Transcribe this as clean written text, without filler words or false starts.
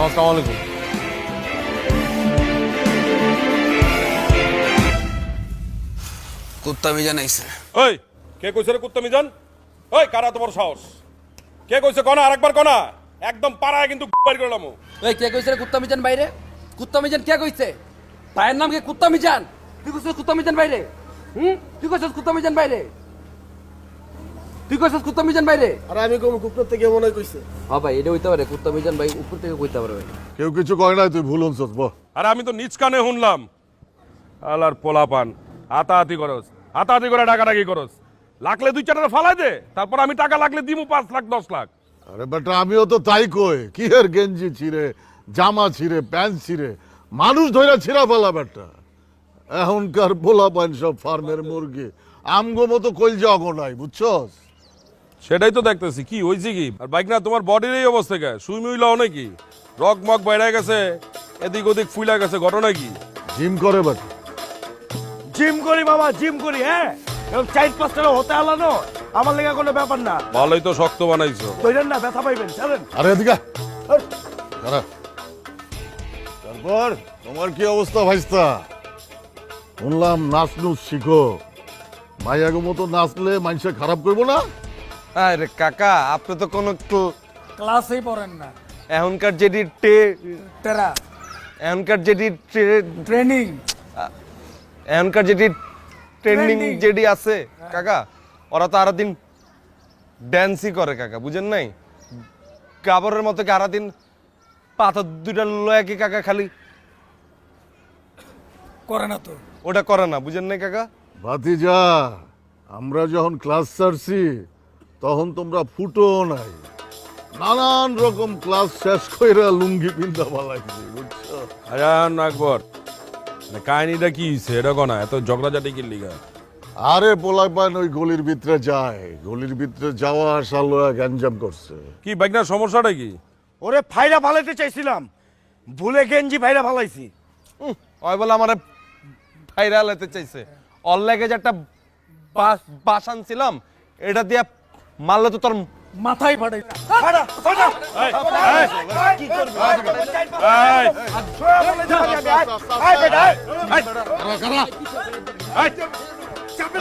আসসালামু আলাইকুম। কুত্তা মিজান আইছে। ওই কে কইছে রে কুত্তা মিজান? ওই কারা তোমার সাহস? কে কইছে কনা? আরেকবার কনা, একদম পাড়ায় কিন্তু বাইর করলাম। এই কে কইছে রে কুত্তা মিজান বাইরে? কুত্তা মিজান কে কইছে? ভাইয়ের নাম কি কুত্তা মিজান? তুই কইছিস কুত্তা মিজান বাইরে? তুই কইছিস কুত্তা মিজান বাইরে? তুই কইছিস কুত্তা মিজান বাইরে? আর আমি কোন কুকুর থেকে মনে কইছে? হ্যাঁ ভাই, এটা হইতে পারে কুত্তা মিজান ভাই উপর থেকে কইতে পারবে। কেউ কিছু কয় নাই, তুই ভুল হচ্ছস। আরে আমি তো নিজ কানে শুনলাম। আলার পোলাপান হাতাহাতি করস, হাতাহাতি করে ডাকাডাকি করস। লাগলে 2-4টা ফালাই দে, তারপর আমি টাকা লাগলে দিমু 5 লাখ 10 লাখ। আরে বেটা, আমিও তো তাই কই। কি এর গেঞ্জি ছিঁড়ে, জামা ছিঁড়ে, প্যান্ট ছিঁড়ে, মানুষ ধইরা ছিঁড়া ফেলা বেটা। এখনকার পোলা পান সব ফার্মের মুরগি, আমগো মতো কইলজা অগো নাই, বুঝছস? সেটাই তো দেখতেছি। কি হইছে কি? আর বাইক না তোমার বডির এই অবস্থা কে? সুই মুইলাও নাকি? রক মক বাইরে গেছে, এদিক ওদিক ফুইলা গেছে, ঘটনা কি? জিম করে বেটা। জিম করি বাবা, জিম করি। হ্যাঁ, এরকম 4-5টা হতে আলানো আমার লেগা কোনো ব্যাপার না। ভালোই তো শক্ত বানাইছো। কইরেন না, ব্যথা পাইবেন। চলেন। আরে এদিকে আয়। দাঁড়া। তারপর তোমার কি অবস্থা ভাইস্তা? শুনলাম নাচ নুচ শিখো। মাইয়াগো মতো নাচলে মানুষে খারাপ করবো না? আরে কাকা, আপনি তো কোনো ক্লাসেই পড়েন না। এখনকার তেরা এখনকার যেটি ট্রেনিং এখনকার যেটি ট্রেন্ডিং Trending। যেটি আছে কাকা, ওরা তো আরো দিন ড্যান্সই করে কাকা, বুঝেন নাই? কাবরের মতো কি আরো দিন পাথর দুইটা লয়া কি কাকা খালি করে না তো। ওটা করে না, বুঝেন নাই কাকা? ভাতিজা, আমরা যখন ক্লাস ছাড়ছি তখন তোমরা ফুটো নাই। নানান রকম ক্লাস শেষ কইরা লুঙ্গি পিন্ধা বালাইছি, বুঝছো? আয়ান আকবর, কাহিনীটা কি হইছে এটা কনা? এত ঝগড়াঝাটি কি লিগা? আরে পোলাই পান ওই গলির ভিতরে যায়, গলির ভিতরে যাওয়া আসা লয়া গ্যাঞ্জাম করছে। কি বাইক না সমস্যাটা কি? ওরে ফাইরা ফালাইতে চাইছিলাম, ভুলে গেঞ্জি ফাইরা ফালাইছি। ওই বলে আমার ভাইরাল হতে চাইছে। অল লেগে যে একটা বাস আনছিলাম, এটা দিয়ে মারলে তো তোর মাথায় ফাটাই। ফাটা ফাটা। কি করবি? এই ছোয়া বলে যাবি। আয় বেটা, আয়। কারা, কারা? চাপে